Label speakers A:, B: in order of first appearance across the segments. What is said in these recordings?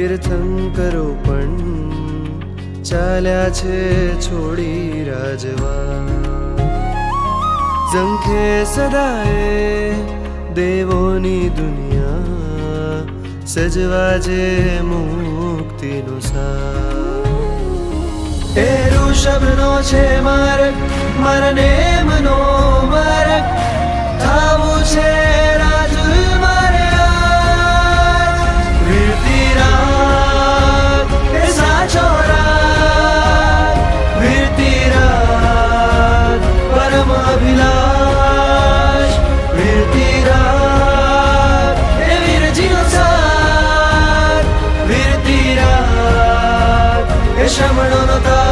A: તીર્થંકરો પણ ચાલ્યા છે છોડી રાજવા. ઝંખે સદાએ દેવોની દુનિયા સજવા જે મુક્તિનો સાર. એ ઋષભનો છે માર્ગ, મારને મનો માર્ગ, થાવું છે રાજ મારે આજ. વીરતી રાગ એ સાચો રાગ, વીરતી રાગ પરમ અભિલાષ. વીરતી રાગ એ વીરજીનો સાર, વીરતી રાગ એ શ્રમણોનો તાજ.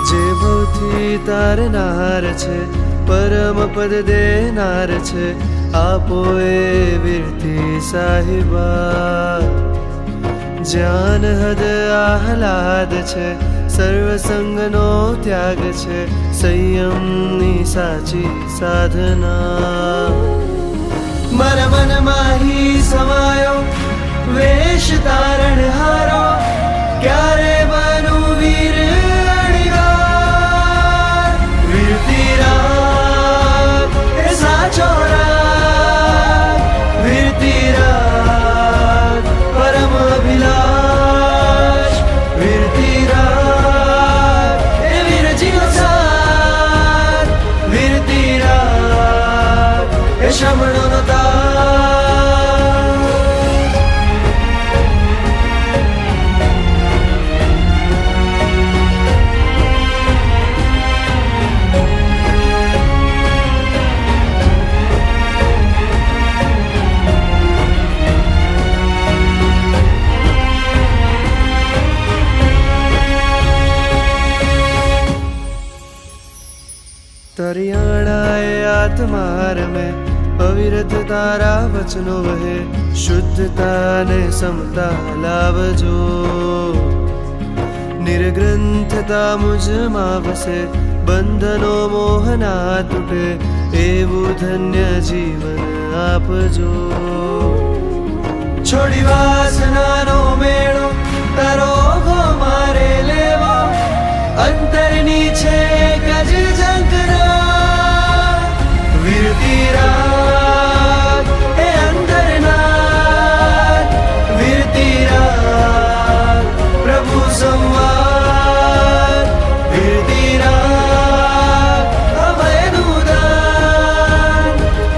A: જે ભવથી તારનાર છે, પરમ પદ દેનાર છે, આપો એ વીરતી સાહિબા. જ્ઞાન હદ આહલાદ છે, સર્વસંગનો ત્યાગ છે, સંયમની સાચી સાધના. મારા મનમાં હી સમાયો વેશ તારણ હારો, ક્યારે બનું વીર અણીવાર. વીરતી રાગ એ સાચો રાગ, વીરતી રાગ પરમ અભિલાષ. વીરતી રાગ એ વીરજીનો સાર, વીરતી રાગ એ શ્રમણોનો તાજ. તરિયાણાએ આત્માર में અવિરત તારા વચનો વહે, શુદ્ધતાને સમતા લાવજો. નિર્ગ્રંથતા મુજમાં વસે, બંધનો મોહના તૂટે, એવું ધન્ય જીવન આપજો. છોડી વાસનાનો મેળો તારો ગો મારે લેવો, અંતરની છે ગજ ઝંખના. વીરતી રાગ એ અંતરના, વીરતી રાગ પ્રભુ સંવાદ. વીરતી રાગ અભયનું દાન,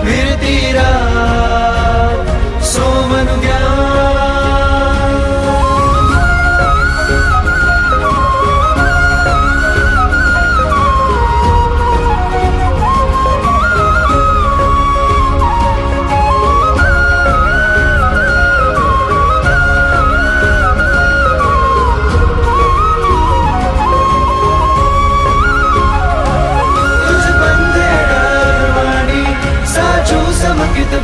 A: વીરતી રાગ સોમનું જ્ઞાન.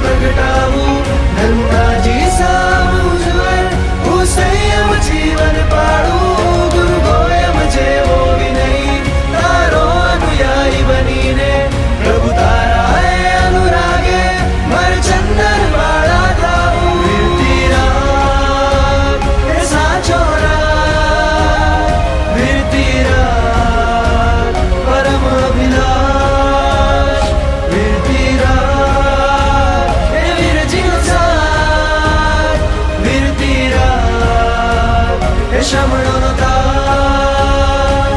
A: પ્રગટાવું નંદાજી સામ ઉજ્જવળ, હું સંયમ જીવન પાડું. ગુરુ ગોયમ જેવો વિનય, તારો અનુયાયી બનીને પ્રભુ તારા હે અનુરાગે મર ચંદન વાળા થાવું. વીરતી રાગ એ સાચો રાગ, વીરતી રાગ પરમ અભિલાષ. વીરતી રાગ શ્રમણોનો તાજ.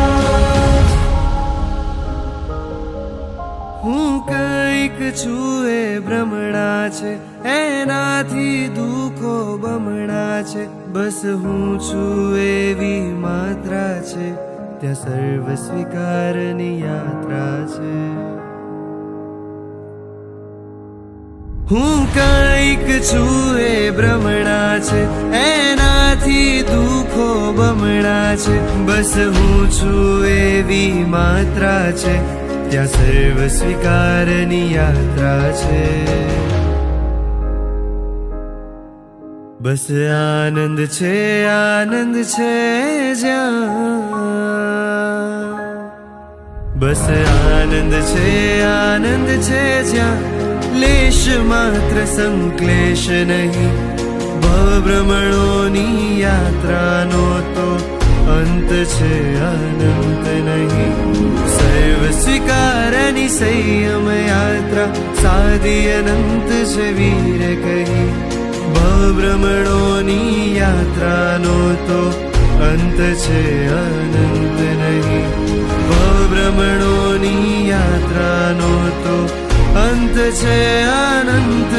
A: હું કંઈક છું એ ભ્રમણા છે, એનાથી દુઃખો બમણા છે. બસ હું છું એવી માત્રા છે, ત્યાં સર્વ સ્વીકારની યાત્રા છે. હું કંઈક છું એ ભ્રમણા છે, એનાથી દુઃખો બમણા છે. બસ હું છું એવી માત્રા છે, ત્યાં સર્વ સ્વીકારની યાત્રા છે. બસ આનંદ છે જ્યાં, બસ આનંદ છે જ્યાં લેશ માત્ર સંક્લેશ નહીં. ભ્રમણોની યાત્રાનો તો અંત છે અનંત નહીં. સર્વ સ્વીકારની સંયમ યાત્રા સાદી અનંત છે વીર કહી. ભ્રમણોની યાત્રાનો તો અંત છે અનંત નહીં. ભ્રમણોની યાત્રાનો તો અંત છે અનંત